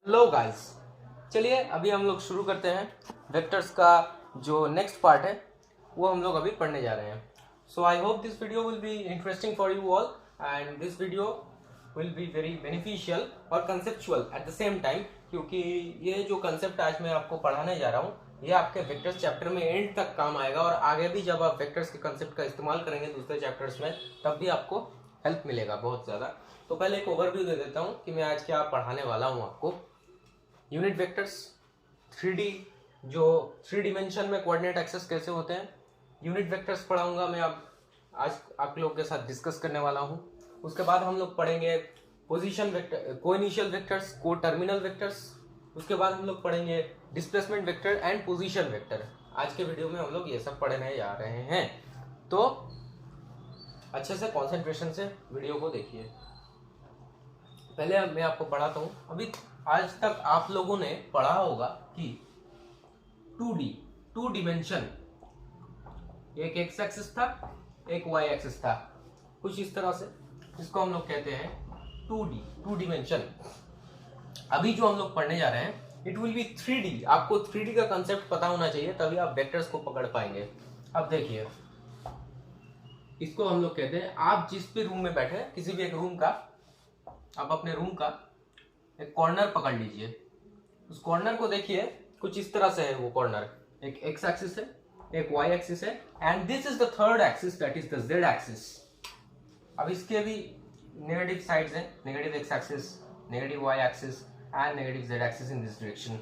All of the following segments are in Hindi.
हेलो गाइस, चलिए अभी हम लोग शुरू करते हैं। वेक्टर्स का जो नेक्स्ट पार्ट है वो हम लोग अभी पढ़ने जा रहे हैं। So I hope this video will be interesting for you all and this video will be very beneficial और conceptual at the same time, क्योंकि ये जो कंसेप्ट आज मैं आपको पढ़ाने जा रहा हूँ ये आपके वेक्टर्स चैप्टर में एंड तक काम आएगा और आगे भी जब आप वेक्टर्स के कंसेप्ट का इस्तेमाल करेंगे दूसरे चैप्टर्स में तब भी आपको हेल्प मिलेगा बहुत ज़्यादा। तो पहले एक ओवरव्यू दे देता हूँ कि मैं आज क्या पढ़ाने वाला हूँ आपको। यूनिट वेक्टर्स, 3D, जो 3 डिमेंशन में कोऑर्डिनेट एक्सेस कैसे होते हैं, यूनिट वेक्टर्स पढ़ाऊंगा मैं आज आप लोगों के साथ डिस्कस करने वाला हूं। उसके बाद हम लोग पढ़ेंगे पोजीशन वेक्टर, कोइनिशियल वेक्टर्स, को टर्मिनल वेक्टर्स। उसके बाद हम लोग पढ़ेंगे displacement vector and position vector. आज के वीडियो में हम लोग ये सब पढ़ने जा रहे हैं, तो अच्छे से कंसंट्रेशन से वीडियो को देखिए। पहले मैं आपको पढ़ाता हूँ। अभी आज तक आप लोगों ने पढ़ा होगा कि 2D, 2 डिमेंशन, एक एक्स एक्सिस था एक वाई एक्सिस था, कुछ इस तरह से। इसको हम लोग कहते हैं 2D, 2 डिमेंशन। अभी जो हम लोग पढ़ने जा रहे हैं इट विल बी 3D। आपको 3D का कंसेप्ट पता होना चाहिए तभी आप वेक्टर्स को पकड़ पाएंगे। अब देखिए, इसको हम लोग कहते हैं, आप जिस भी रूम में बैठे किसी भी एक रूम का, आप अपने रूम का एक कॉर्नर पकड़ लीजिए। उस कॉर्नर को देखिए, कुछ इस तरह से है वो कॉर्नर। एक एक्स एक्सिस है, एक वाई एक्सिस है and this is the third axis, that is the Z axis. अब इसके भी नेगेटिव साइड्स हैं, negative X axis, negative Y axis and negative Z axis in this direction.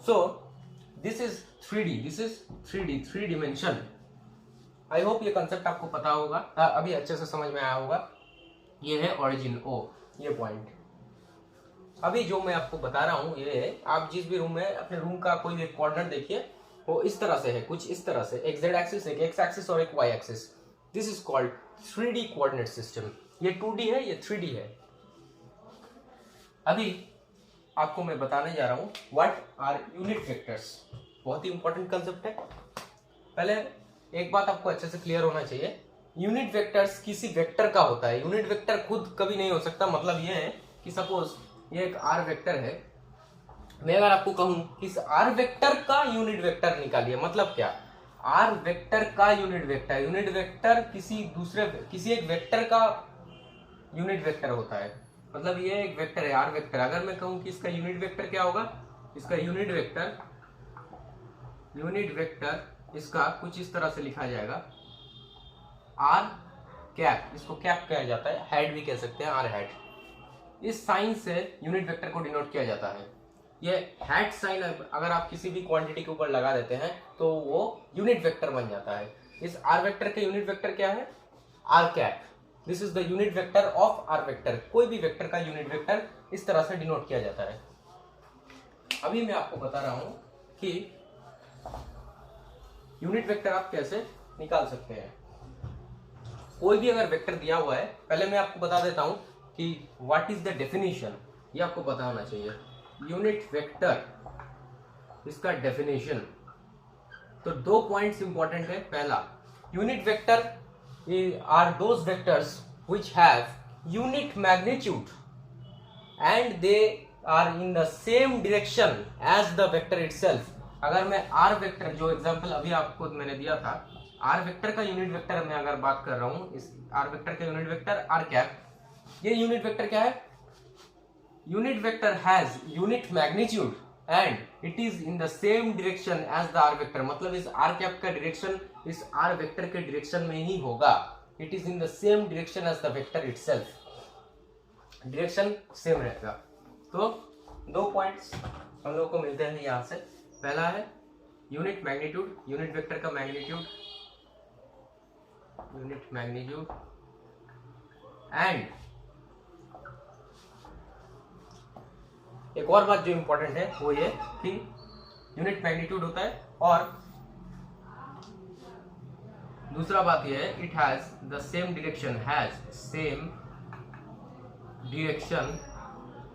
So this is 3D, this is 3D, 3 dimension. I hope ये कंसेप्ट आपको पता होगा, अभी अच्छे से समझ में आया होगा। ये है ओरिजिन ओ, ये पॉइंट। अभी जो मैं आपको बता रहा हूँ ये है, आप जिस भी रूम में अपने रूम का कोई भी कॉर्नर देखिए, वो इस तरह से है, कुछ इस तरह से, एक जेड एक्सिस, एक एक्स एक्सिस और एक Y axis. This is called 3D coordinate system. ये 2D है, ये 3D है। अभी आपको मैं बताने जा रहा हूँ व्हाट आर यूनिट वेक्टर्स। बहुत ही इंपॉर्टेंट कंसेप्ट है। पहले एक बात आपको अच्छे से क्लियर होना चाहिए, यूनिट वेक्टर्स किसी वेक्टर का होता है। यूनिट वेक्टर खुद कभी नहीं हो सकता। मतलब ये है कि सपोज ये एक आर वेक्टर है, मैं अगर आपको कहूं कि इस आर वेक्टर का यूनिट वेक्टर निकालिए, मतलब क्या, आर वेक्टर का यूनिट वेक्टर, यूनिट वेक्टर किसी एक वेक्टर का यूनिट वेक्टर होता है। मतलब ये एक वेक्टर है आर वेक्टर, अगर मैं कहूं कि इसका यूनिट वेक्टर क्या होगा, इसका यूनिट वेक्टर इसका कुछ इस तरह से लिखा जाएगा, आर कैप। इसको कैप कहा जाता है, हेड भी कह सकते हैं, आर हेड। इस साइन से यूनिट वेक्टर को डिनोट किया जाता है। ये हैट साइन अगर आप किसी भी क्वांटिटी के ऊपर लगा देते हैं तो वो यूनिट वेक्टर बन जाता है। इस आर वेक्टर का यूनिट वेक्टर क्या है, R cap. This is the unit vector of R vector. कोई भी वेक्टर का यूनिट वेक्टर इस तरह से डिनोट किया जाता है। अभी मैं आपको बता रहा हूं कि यूनिट वेक्टर आप कैसे निकाल सकते हैं। कोई भी अगर वेक्टर दिया हुआ है, पहले मैं आपको बता देता हूं कि व्हाट इज द डेफिनेशन, ये आपको पता होना चाहिए। यूनिट वेक्टर, इसका डेफिनेशन, तो 2 पॉइंट्स इंपॉर्टेंट है। पहला, unit vector are those vectors which have unit magnitude and they are in the same direction as the vector itself. अगर मैं आर वेक्टर, जो एग्जांपल अभी आपको मैंने दिया था, आर वेक्टर का यूनिट वेक्टर मैं अगर बात कर रहा हूं, इस आर वेक्टर का यूनिट वेक्टर आर कैप, ये यूनिट वेक्टर क्या है, unit vector has unit magnitude and it is in the same direction as the R vector. मतलब इस आर कैप का डायरेक्शन इस आर वेक्टर के डायरेक्शन में ही होगा। It is in the same direction as the vector itself, direction same रहेगा। तो 2 पॉइंट्स हम लोगों को मिलते हैं यहां से। पहला है यूनिट मैग्नीट्यूड, यूनिट वेक्टर का मैग्नीट्यूड, यूनिट मैग्नीट्यूड एंड एक और बात जो इंपॉर्टेंट है वो ये कि यूनिट मैग्नीट्यूड होता है, और दूसरा बात ये है it has the same direction, has same direction,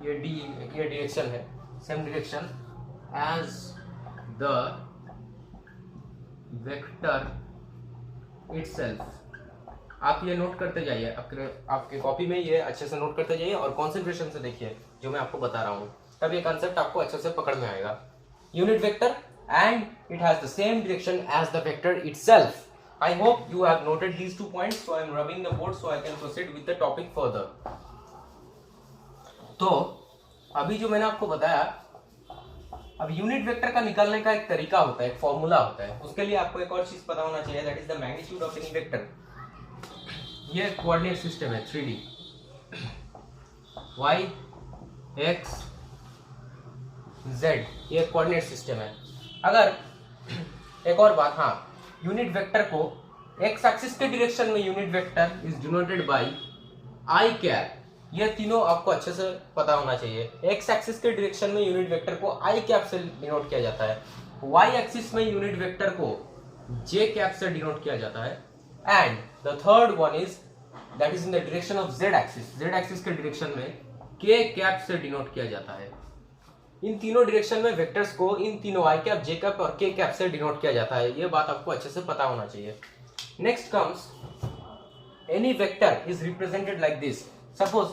ये डायरेक्शन है, same direction as the vector itself. आप ये नोट करते जाइए, आपके कॉपी में ये अच्छे से नोट करते जाइए और कंसंट्रेशन से देखिए जो मैं आपको बता रहा हूँ, तब ये कंसेप्ट आपको अच्छे से पकड़ में आएगा। Unit vector and it has the same direction as the vector itself. I hope you have noted these 2 points, so I am rubbing the board so I can proceed with the topic further. तो अभी जो मैंने आपको बताया, अब यूनिट वेक्टर का निकालने का एक तरीका होता है, एक फॉर्मूला होता है। उसके लिए आपको एक और चीज पता होना चाहिए, that is the magnitude of any vector. ये कोऑर्डिनेट सिस्टम है 3D, y x z, ये कोऑर्डिनेट सिस्टम है। अगर एक और बात, हाँ, यूनिट वेक्टर को एक्स एक्सिस के डायरेक्शन में unit vector is denoted bye I cap. ये तीनों आपको अच्छे से पता होना चाहिए। एक्स एक्सिस के डायरेक्शन में यूनिट वेक्टर को आई कैप से डिनोट किया जाता है, वाई एक्सिस में यूनिट वेक्टर को जे कैप से डिनोट किया जाता है, and the third one is that is in the direction of Z axis. Z axis के डायरेक्शन में के कैप से डिनोट किया जाता है। इन तीनों डायरेक्शन में वेक्टर्स को इन तीनों आई कैप, जे कैप और के कैप से डिनोट किया जाता है। ये बात आपको अच्छे से पता होना चाहिए। Next comes any vector is represented like this. Suppose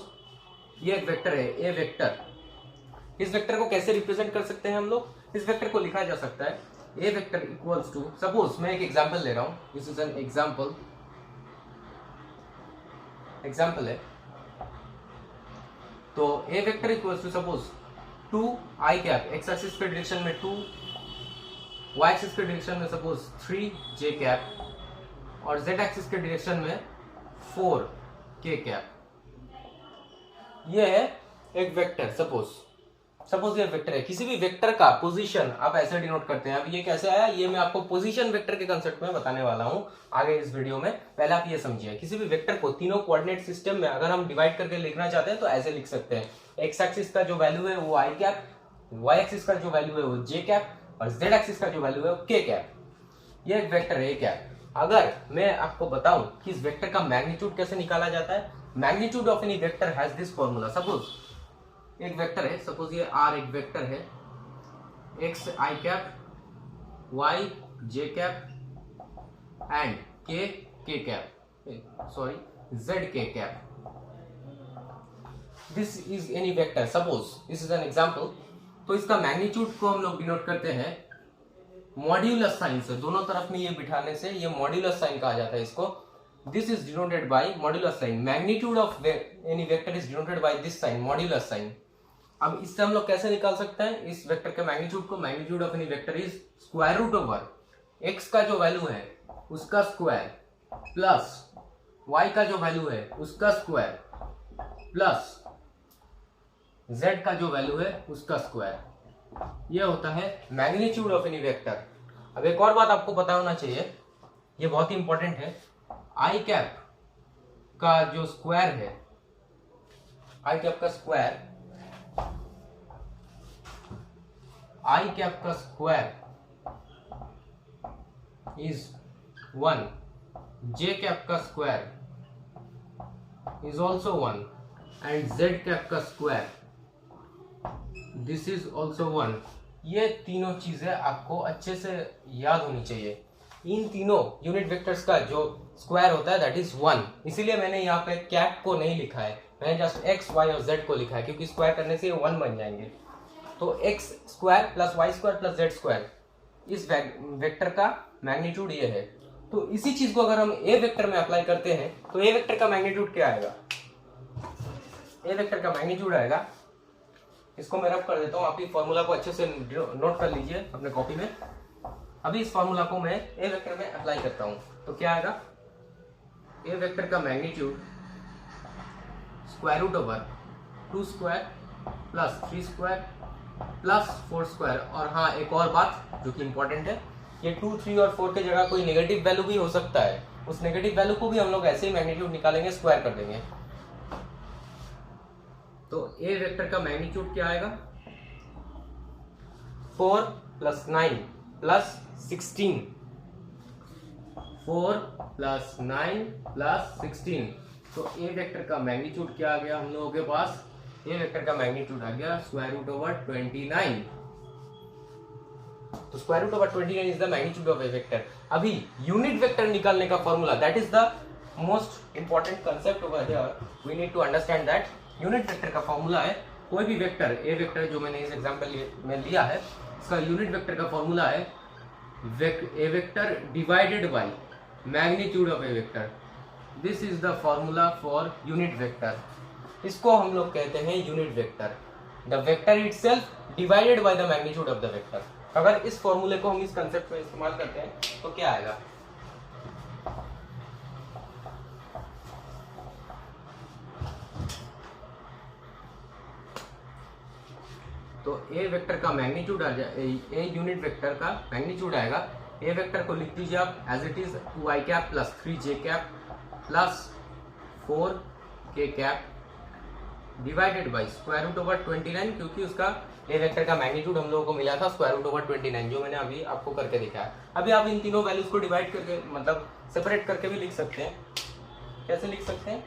ये एक वेक्टर है, ए वेक्टर। इस वेक्टर को कैसे रिप्रेजेंट कर सकते हैं हम लोग? इस वेक्टर को लिखा जा सकता है A vector equals to, suppose मैं एक एग्जांपल ले रहा हूं, दिस इज एन एग्जांपल है। तो A vector equals to suppose 2 i cap, x axis के डायरेक्शन में 2, वाई एक्सिस के डायरेक्शन में सपोज 3 जे कैप और जेड एक्सिस के डायरेक्शन में 4 के कैप। ये है एक वेक्टर। सपोज ये वेक्टर है। किसी भी वेक्टर का पोजीशन आप ऐसे डिनोट करते हैं। अब ये कैसे आया, ये मैं आपको पोजीशन वेक्टर के कंसेप्ट में बताने वाला हूं आगे इस वीडियो में। पहले आप ये समझिए, किसी भी वेक्टर को तीनों कोऑर्डिनेट सिस्टम में अगर हम डिवाइड करके लिखना चाहते हैं तो ऐसे लिख सकते हैं। एक्स एक्सिस का जो वैल्यू है वो आई कैप, वाई एक्सिस का जो वैल्यू है वो जे कैप और जेड एक्सिस का जो वैल्यू है वो के कैप। ये एक वेक्टर है कैप। अगर मैं आपको बताऊं कि इस वेक्टर का मैग्नीट्यूड कैसे निकाला जाता है, magnitude of any vector has this formula. Suppose एक वेक्टर है, सपोज ये आर एक वेक्टर है, X I cap, Y J cap and K cap, sorry Z K cap. This is any vector, suppose this is an example. तो इसका मैग्नीट्यूड को हम लोग डिनोट करते हैं मॉड्यूलस साइन से। दोनों तरफ में ये बिठाने से ये मॉड्यूलस साइन कहा जाता है इसको। This is denoted by modulus sign. Magnitude of any vector is denoted by this sign, modulus sign. अब इससे हम लोग कैसे निकाल सकते हैं इस वेक्टर के मैग्नीट्यूड को? Magnitude of any vector is square root over X का जो वैल्यू है उसका स्क्वायर प्लस वाई का जो वैल्यू है उसका स्क्वायर प्लस z का जो वैल्यू है उसका स्क्वायर। ये होता है मैग्नीट्यूड ऑफ एनी वेक्टर। अब एक और बात आपको पता होना चाहिए, ये बहुत ही इंपॉर्टेंट है। आई कैप का जो स्क्वायर है, आई कैप का स्क्वायर, आई कैप का स्क्वायर इज 1, जे कैप का square is also 1 and Z cap का स्क्वायर दिस इज ऑल्सो 1। ये तीनों चीजें आपको अच्छे से याद होनी चाहिए। इन तीनों यूनिट वेक्टर्स का जो स्क्वायर होता है दैट इज 1। इसीलिए मैंने यहाँ पे कैप को नहीं लिखा है, मैंने जस्ट एक्स वाई और जेड को लिखा है, क्योंकि स्क्वायर करने से ये 1 बन जाएंगे। तो X square plus Y square plus Z square, इस वेक्टर का मैग्नीट्यूड ये है। तो इसी चीज को अगर हम ए वेक्टर में अप्लाई करते हैं तो ए वेक्टर का मैग्नीट्यूड क्या आएगा? ए वेक्टर का मैग्नीट्यूड आएगा, इसको मैं रब कर देता हूँ, आप इस फॉर्मूला को अच्छे से नोट कर लीजिए अपने कॉपी में। अभी इस फॉर्मूला को मैं ए वेक्टर में अप्लाई करता हूँ तो क्या आएगा? ए वेक्टर का magnitude square root over 2 square plus 3 square plus 4 square. और हाँ, एक और बात जो कि इंपॉर्टेंट है, ये 2, 3 और 4 के जगह कोई नेगेटिव वैल्यू भी हो सकता है। उस नेगेटिव वैल्यू को भी हम लोग ऐसे ही मैग्नीट्यूड निकालेंगे, स्क्वायर कर देंगे। तो ए वेक्टर का मैग्नीट्यूड क्या आएगा? 4 प्लस 9 प्लस 16, 4 प्लस 9 प्लस 16। तो ए वेक्टर का मैग्नीट्यूड क्या आ गया हम लोगों के पास? ए वेक्टर का मैग्नीट्यूड आ गया स्क्वायर रूट ओवर 29। तो square root over 29 is the magnitude of A vector. अभी यूनिट वेक्टर निकालने का formula, that is the most important concept over here, we need to understand that. Unit vector का फॉर्मूला है कोई भी वेक्टर, ए वेक्टर जो मैंने इस एग्जाम्पल में लिया है, इसका यूनिट वेक्टर का फॉर्मूला है A vector divided by magnitude of A vector. This is the formula for unit vector. इसको हम लोग कहते हैं unit vector, the vector itself divided by the magnitude of the vector. अगर इस फॉर्मूले को हम इस कंसेप्ट में इस्तेमाल करते हैं तो क्या आएगा? तो ए वेक्टर का मैग्नीट्यूड आ जाए, ए यूनिट वेक्टर का मैग्नीट्यूड आएगा। ए वेक्टर को लिख दीजिए आप as it is 2i cap plus 3j cap plus 4k cap divided by square root over 29, क्योंकि उसका ए वेक्टर का मैग्नीट्यूड हम लोगों को मिला था स्क्वायर रूट ओवर 29, जो मैंने अभी आपको करके दिखाया। अभी आप इन तीनों वैल्यूज को डिवाइड करके मतलब सेपरेट करके भी लिख सकते हैं। कैसे लिख सकते हैं?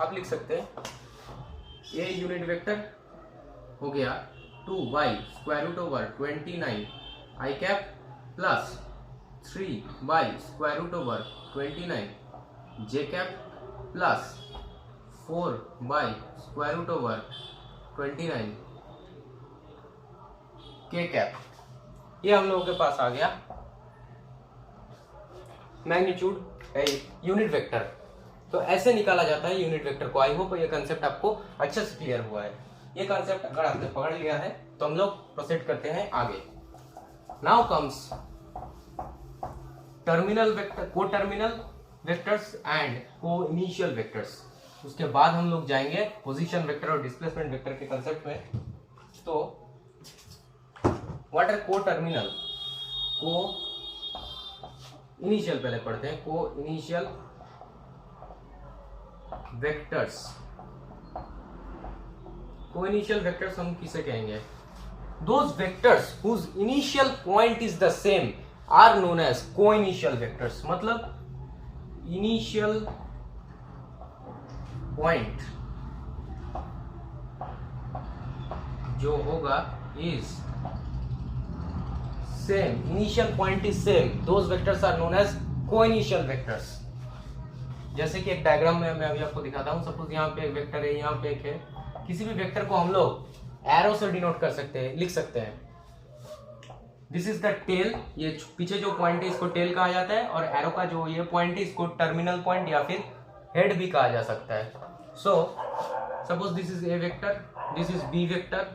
आप लिख सकते हैं ए यूनिट वेक्टर हो गया 2y square root over 29 i cap plus 3y square root over 29 j cap plus 4y square root over 29 k cap. ये हम लोगों के पास आ गया मैग्नीट्यूड यूनिट वेक्टर। तो ऐसे निकाला जाता है यूनिट वेक्टर को। आई होप ये कंसेप्ट आपको अच्छे से क्लियर हुआ है। ये कंसेप्ट अगर आपने पकड़ लिया है तो हम लोग प्रोसीड करते हैं आगे। नाउ कम्स टर्मिनल वेक्टर, को टर्मिनल वेक्टर्स एंड को इनिशियल वेक्टर्स। उसके बाद हम लोग जाएंगे पोजीशन वेक्टर और डिस्प्लेसमेंट वेक्टर के कंसेप्ट में। तो व्हाट आर को टर्मिनल, को इनिशियल पहले पढ़ते हैं। को इनिशियल वेक्टर्स, को इनिशियल वेक्टर्स हम किसे कहेंगे? Those vectors whose initial point is the same are known as co-initial vectors। मतलब initial point जो होगा is same, initial point is same, those vectors are known as co-initial vectors। जैसे कि एक डायग्राम में मैं अभी आपको दिखाता हूँ। सपोज यहाँ पे एक वेक्टर है, यहाँ पे एक है। किसी भी वेक्टर को हम लोग एरो से डिनोट कर सकते हैं, लिख सकते हैं दिस इज द टेल। ये पीछे जो पॉइंट है इसको टेल कहा जाता है, और एरो का जो ये पॉइंट है इसको टर्मिनल पॉइंट या फिर हेड भी कहा जा सकता है। So suppose this is A vector, this is B vector,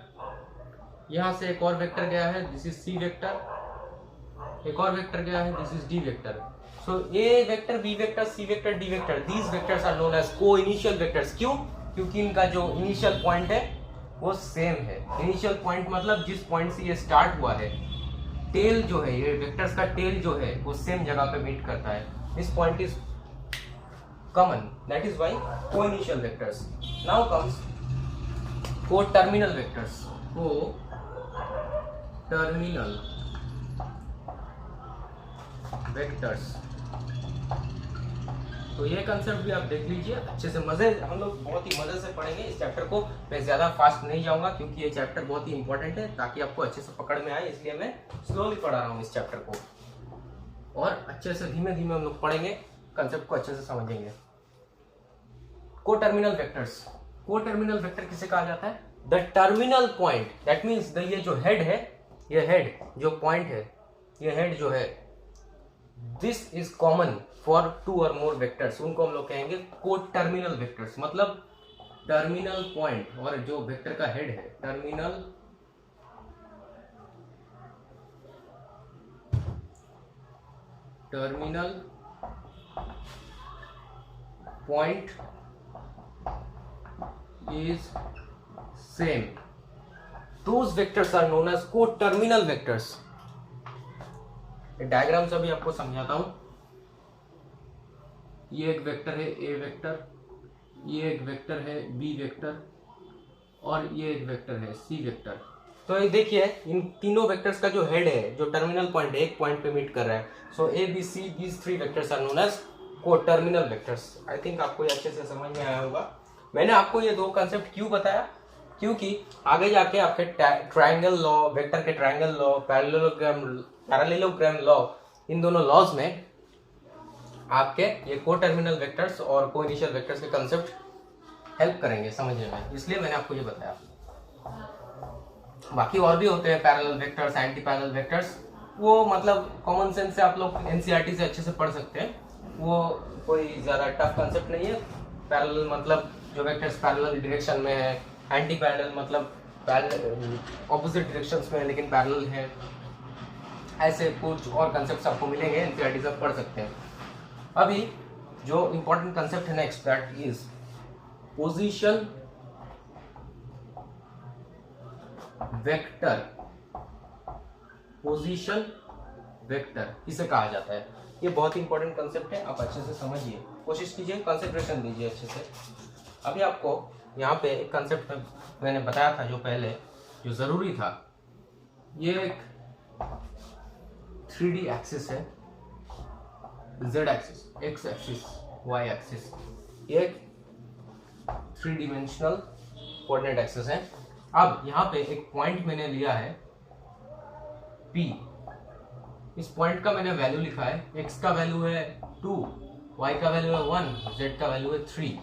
यहां से एक और वेक्टर गया है, दिस इज सी वेक्टर, एक और वेक्टर गया है, this is D vector. So A vector, B vector, C vector, D vector, these vectors are known as coinitial vectors. क्यों? क्योंकि इनका जो इनिशियल पॉइंट है वो सेम है। इनिशियल पॉइंट मतलब जिस पॉइंट से ये स्टार्ट हुआ है, टेल जो है, ये वेक्टर्स का टेल जो है वो सेम जगह पे मीट करता है। This point is common, that is why को इनिशियल वेक्टर्स। नाउ कम्स को टर्मिनल वेक्टर्स। को टर्मिनल वेक्टर्स, तो ये कंसेप्ट भी आप देख लीजिए अच्छे से। मजे, हम लोग बहुत ही मजे से पढ़ेंगे इस चैप्टर को। मैं ज्यादा फास्ट नहीं जाऊंगा क्योंकि ये चैप्टर बहुत ही इंपॉर्टेंट है, ताकि आपको अच्छे से पकड़ में आए, इसलिए मैं स्लोली पढ़ा रहा हूँ इस चैप्टर को। और अच्छे से धीमे धीमे हम लोग पढ़ेंगे, कंसेप्ट को अच्छे से समझेंगे। को टर्मिनल वेक्टर्स, को टर्मिनल वेक्टर किसे कहा जाता है? The terminal point, that means the ये जो हेड है, ये हेड जो पॉइंट है, ये हेड जो है, दिस इज कॉमन फॉर 2 और मोर वेक्टर्स। उनको हम लोग कहेंगे को टर्मिनल वेक्टर्स। मतलब टर्मिनल पॉइंट और जो वेक्टर का हेड है, terminal point is same, those vectors are known as coterminal vectors. Diagram से भी आपको समझाता हूं। ये एक वेक्टर है ए वेक्टर, ये एक वेक्टर है बी वेक्टर, और ये एक वेक्टर है सी वेक्टर। तो ये देखिए इन तीनों वेक्टर्स का जो हेड है, जो टर्मिनल पॉइंट है, एक पॉइंट पे मीट कर रहा है। So A B C, these 3 vectors are known as coterminal vectors. I think आपको ये अच्छे से समझ में आया होगा। मैंने आपको ये 2 कंसेप्ट क्यों बताया? क्योंकि आगे जाके आपके ट्रायंगल लॉ, वेक्टर के ट्रायंगल लॉ, पैरेललोग्राम लॉ, इन दोनों लॉज में आपके ये को टर्मिनल वेक्टर्स और को इनिशियल वेक्टर्स के कंसेप्ट हेल्प करेंगे समझने में, इसलिए मैंने आपको ये बताया। बाकी और भी होते हैं parallel vectors, anti parallel vectors, वो मतलब कॉमन सेंस से आप लोग एनसीईआरटी से अच्छे से पढ़ सकते हैं, वो कोई ज़्यादा टफ कंसेप्ट नहीं है। पैरेलल मतलब जो वेक्टर्स पैरेलल डायरेक्शन में है, एंटी पैरेलल मतलब ऑपोजिट डायरेक्शंस में है लेकिन पैरेलल है, ऐसे कुछ और कंसेप्ट आपको मिलेंगे, एनसीईआरटी से पढ़ सकते हैं। अभी जो इम्पोर्टेंट कंसेप्ट है next, that is position vector. Position vector किसे कहा जाता है, ये बहुत ही इंपॉर्टेंट कंसेप्ट है, आप अच्छे से समझिए, कोशिश कीजिए, कंसंट्रेशन दीजिए अच्छे से। अभी आपको यहाँ पे एक कंसेप्ट मैंने बताया था जो पहले, जो ज़रूरी था, ये एक 3D एक्सिस है, Z axis, X axis, Y axis, ये एक 3 डिमेंशनल कोऑर्डिनेट एक्सिस है। अब यहाँ पे एक पॉइंट मैंने लिया है P, इस पॉइंट का मैंने वैल्यू लिखा है, X का वैल्यू है 2, Y का वैल्यू है 1, Z का वैल्यू है 3।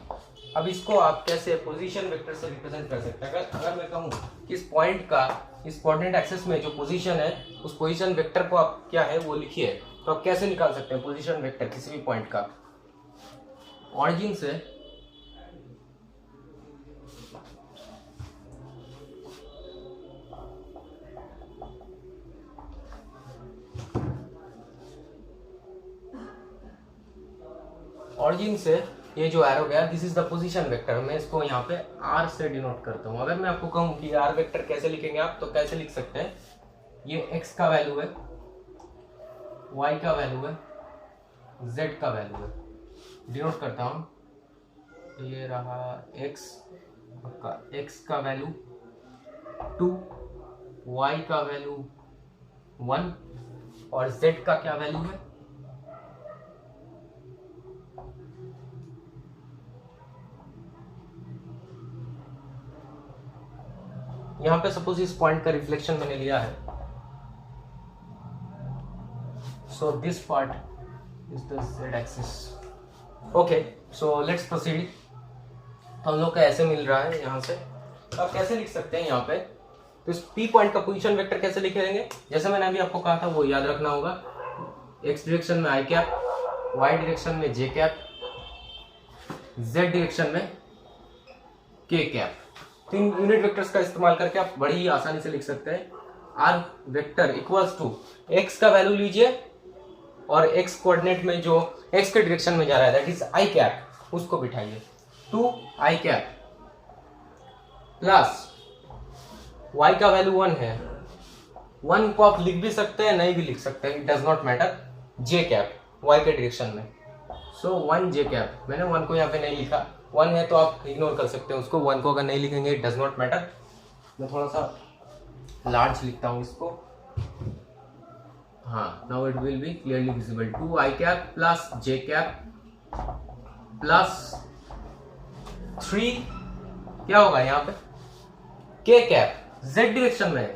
अब इसको आप कैसे पोजीशन वेक्टर से रिप्रेजेंट कर सकते हैं? अगर मैं कहूँ कि इस पॉइंट का इस कोऑर्डिनेट एक्सिस में जो पोजीशन है, उस पोजीशन वेक्टर को आप क्या है वो लिखिए, तो आप कैसे निकाल सकते हैं पोजीशन वेक्टर किसी भी पॉइंट का? ऑरिजिन से ये जो एरो गया, this is the position vector, मैं इसको यहाँ पे r से डिनोट करता हूँ। अगर मैं आपको कहूँ कि r वेक्टर कैसे लिखेंगे आप, तो कैसे लिख सकते हैं? ये x का वैल्यू है, y का वैल्यू है, z का वैल्यू है, डिनोट करता हूँ, ये रहा x का वैल्यू 2, y का वैल्यू 1 और z का क्या वैल्यू है? यहाँ पे सपोज इस पॉइंट का रिफ्लेक्शन मैंने लिया है, so this part is the z axis. Okay, so let's proceed. तो हम लोग का ऐसे मिल रहा है यहाँ से, आप कैसे लिख सकते हैं यहाँ पे? तो इस P पॉइंट का पोजीशन वेक्टर कैसे लिखेंगे? जैसे मैंने अभी आपको कहा था वो याद रखना होगा, x डायरेक्शन में i कैप, y डायरेक्शन में j कैप, z डायरेक्शन में k कैप। तीन यूनिट वेक्टर्स का इस्तेमाल करके आप बड़ी ही आसानी से लिख सकते हैं। r vector equals to x का वैल्यू लीजिए और x कोऑर्डिनेट में जो x के डायरेक्शन में जा रहा है दैट इज i कैप, उसको बिठाइए, 2i कैप प्लस y का वैल्यू 1 है, 1 को आप लिख भी सकते हैं, नहीं भी लिख सकते हैं, it does not matter, j cap y के डायरेक्शन में, सो 1 j कैप। मैंने 1 को यहाँ पे नहीं लिखा, 1 है तो आप इग्नोर कर सकते हैं उसको, 1 को अगर नहीं लिखेंगे इट डज नॉट मैटर। मैं थोड़ा सा लार्ज लिखता हूँ इसको, हाँ, now it will be clearly visible, 2i cap plus j cap plus 3 क्या होगा यहाँ पे? k कैप, z डायरेक्शन में है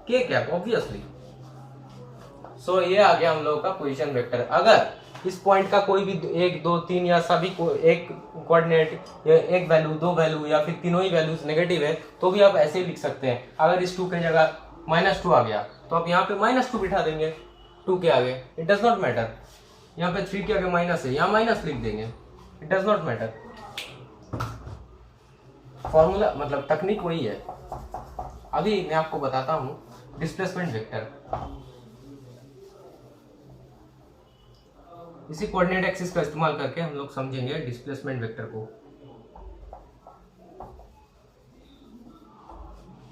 k कैप ऑब्वियसली। सो ये आ गया हम लोगों का पोजीशन वेक्टर। अगर इस पॉइंट का कोई भी 1, 2, 3 या सभी को एक कोऑर्डिनेट या एक वैल्यू, 2 वैल्यू या फिर तीनों ही वैल्यूज नेगेटिव है, तो भी आप ऐसे ही लिख सकते हैं। अगर इस 2 के जगह -2 आ गया तो आप यहाँ पे -2 बिठा देंगे 2 के आगे, इट डज नॉट मैटर। यहाँ पे 3 के आगे माइनस है, यहाँ माइनस लिख देंगे, it does not matter. Formula मतलब तकनीक वही है। अभी मैं आपको बताता हूँ डिस्प्लेसमेंट वेक्टर। इसी कोऑर्डिनेट एक्सिस का इस्तेमाल करके हम लोग समझेंगे डिस्प्लेसमेंट वेक्टर को।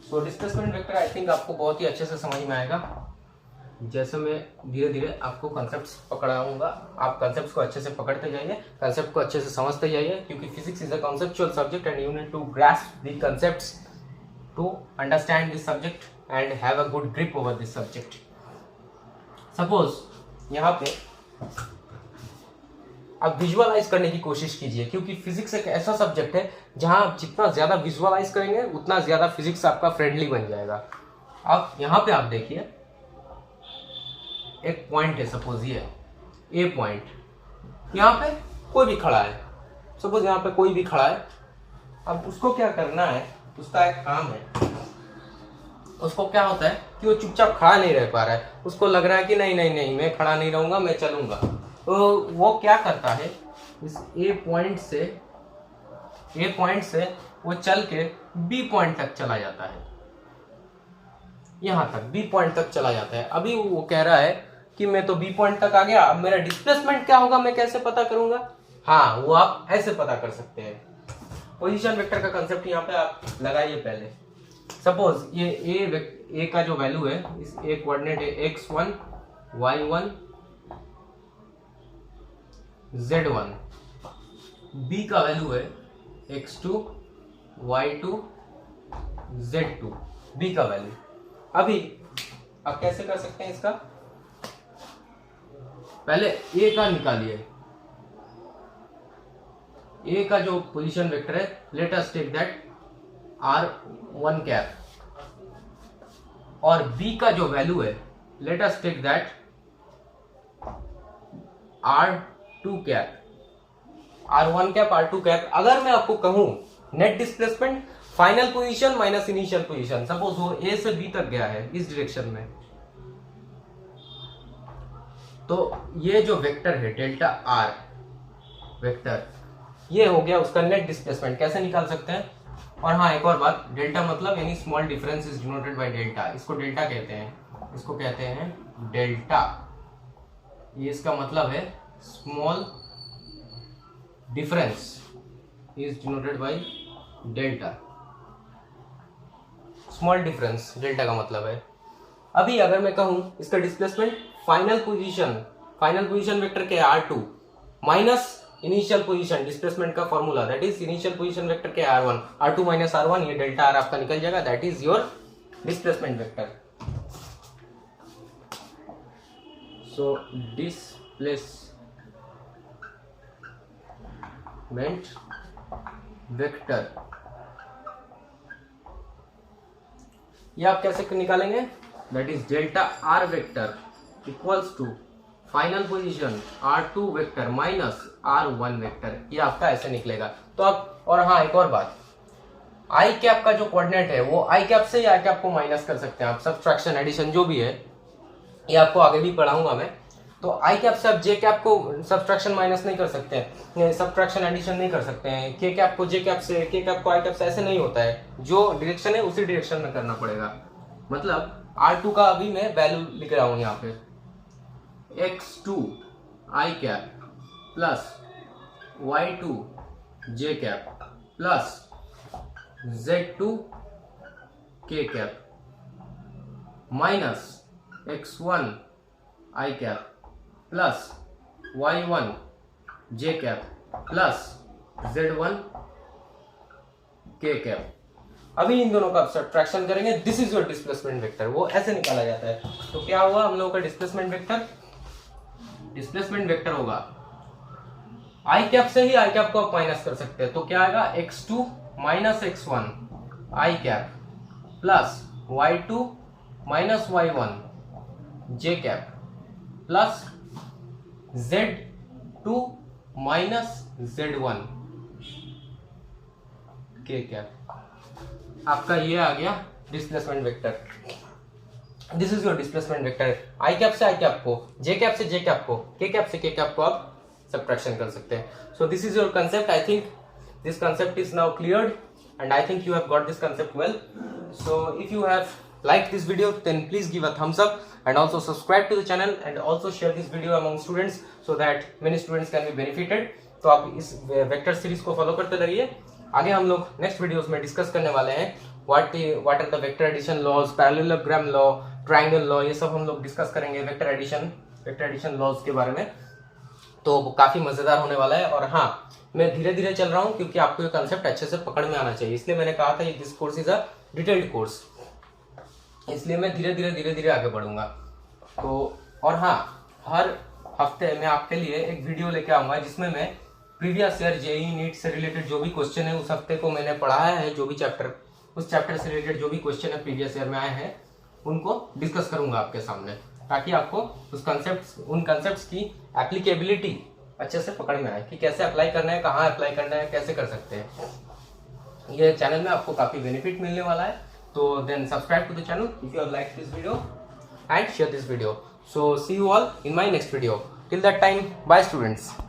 सो डिस्प्लेसमेंट वेक्टर आई थिंक आपको बहुत ही अच्छे से समझ में आएगा, जैसे मैं धीरे धीरे आपको कंसेप्ट्स पकड़ाऊंगा। आप कंसेप्ट्स को अच्छे से पकड़ते जाइए, कंसेप्ट को अच्छे से समझते जाइए, क्योंकि physics is a conceptual subject and you need to grasp the concepts to understand this subject and have a good grip over this subject. Suppose यहाँ पे आप विजुअलाइज करने की कोशिश कीजिए, क्योंकि फिजिक्स एक ऐसा सब्जेक्ट है जहां आप जितना ज्यादा विजुअलाइज करेंगे उतना ज्यादा फिजिक्स आपका फ्रेंडली बन जाएगा। अब यहाँ पे आप देखिए एक पॉइंट है, सपोज ये ए पॉइंट, यहाँ पे कोई भी खड़ा है, सपोज यहाँ पे कोई भी खड़ा है। अब उसको क्या करना है, उसका एक काम है, उसको क्या होता है कि वो चुपचाप खड़ा नहीं रह पा रहा है, उसको लग रहा है कि नहीं नहीं नहीं मैं खड़ा नहीं रहूंगा, मैं चलूंगा। तो वो क्या करता है, इस ए पॉइंट से वो चल के बी पॉइंट तक चला जाता है, यहां तक बी पॉइंट तक चला जाता है। अभी वो कह रहा है कि मैं तो बी पॉइंट तक आ गया, अब मेरा डिस्प्लेसमेंट क्या होगा मैं कैसे पता करूंगा? हाँ, वो आप ऐसे पता कर सकते हैं। पोजीशन वेक्टर का कंसेप्ट यहाँ पे आप लगाइए पहले। सपोज ये ए का जो वैल्यू है, इस ए कोऑर्डिनेट है x1 y1 z1, बी का वैल्यू है x2 y2 z2, बी का वैल्यू। अभी आप कैसे कर सकते हैं इसका, पहले ए का निकालिए। ए का जो पोजीशन वेक्टर है, let us take that r1 cap, और बी का जो वैल्यू है, let us take that r2 cap, r1 cap r2 cap. अगर मैं आपको कहूं net displacement final position minus initial position, suppose वो ए से बी तक गया है इस डायरेक्शन में, तो ये जो वेक्टर है डेल्टा आर वेक्टर, ये हो गया उसका नेट डिस्प्लेसमेंट। कैसे निकाल सकते हैं? और हाँ, एक और बात, डेल्टा मतलब any small difference is denoted by delta. इसको डेल्टा कहते हैं, इसको कहते हैं डेल्टा। ये इसका मतलब है small difference is denoted by delta. Small difference delta का मतलब है। अभी अगर मैं कहूं इसका डिस्प्लेसमेंट फाइनल पोजीशन वेक्टर के r2 minus initial position, displacement का formula that is initial position vector के r1, r2 माइनस r1, ये डेल्टा r आपका निकल जाएगा, that is your displacement vector. So displacement vector ये आप कैसे निकालेंगे? That is delta R vector equals to final position r2 vector minus r1 vector, ये आपका ऐसे निकलेगा। तो आप, और हाँ एक और बात, आई कैप का जो कोऑर्डिनेट है वो आई कैप से आई कैप को माइनस कर सकते हैं आप, सब्ट्रैक्शन एडिशन जो भी है, ये आपको आगे भी पढ़ाऊंगा मैं। तो आई कैप से आप जे कैप को सब्ट्रैक्शन माइनस नहीं कर सकते हैं, सब्ट्रैक्शन एडिशन नहीं कर सकते हैं, के कैप को जे कैप से, के कैप को आई कैप से, ऐसे नहीं होता है। जो डायरेक्शन है उसी डायरेक्शन में करना पड़ेगा। मतलब r2 का अभी मैं वैल्यू लिख रहा हूं यहाँ पे, x2 आई कैप प्लस y2 जे कैप प्लस z2 के cap minus x1 i cap plus y1 j cap plus z1 k cap. अभी इन दोनों का सब्ट्रैक्शन करेंगे, this is your displacement vector, वो ऐसे निकाला जाता है। तो क्या हुआ हम लोगों का डिस्प्लेसमेंट वेक्टर होगा आई कैप से ही आई कैप को आप माइनस कर सकते हैं। तो क्या आएगा, x2 minus x1 i cap plus y2 minus y1 j cap plus z2 minus z1 k cap. आपका ये आ गया displacement vector. This is your displacement vector. I cap से आई कैप को, जे कैप से जे कैप को, के कैप से के कैप को आप सब्ट्रैक्शन कर सकते हैं। सो this is your concept. I think this concept is now cleared and I think you have got this concept well. So if you have liked this video, then please give a thumbs up and also subscribe to the channel and also share this video among students so that many students can be benefited. तो आप इस वेक्टर सीरीज को फॉलो करते रहिए। आगे हम लोग नेक्स्ट वीडियोस में डिस्कस करने वाले हैं what are the vector addition laws, parallelogram law, triangle law, ये सब हम लोग डिस्कस करेंगे वेक्टर एडिशन लॉज के बारे में। तो काफी मजेदार होने वाला है। और हाँ, मैं धीरे धीरे चल रहा हूँ क्योंकि आपको ये कंसेप्ट अच्छे से पकड़ में आना चाहिए, इसलिए मैंने कहा था this course is a detailed course, इसलिए मैं धीरे धीरे आगे बढ़ूंगा। तो और हाँ, हर हफ्ते मैं आपके लिए एक वीडियो लेके आऊंगा जिसमें मैं प्रीवियस ईयर जेईई नीट से रिलेटेड जो भी क्वेश्चन है उस हफ्ते को मैंने पढ़ाया है, जो भी चैप्टर, उस चैप्टर से रिलेटेड जो भी क्वेश्चन है प्रीवियस ईयर में आए हैं उनको डिस्कस करूंगा आपके सामने, ताकि आपको उन कंसेप्ट की एप्लीकेबिलिटी अच्छे से पकड़ में आए कि कैसे अप्लाई करना है, कहाँ अप्लाई करना है, कैसे कर सकते हैं। ये चैनल में आपको काफी बेनिफिट मिलने वाला है। So then subscribe to the channel if you have liked this video and share this video. So see you all in my next video. Till that time, bye students.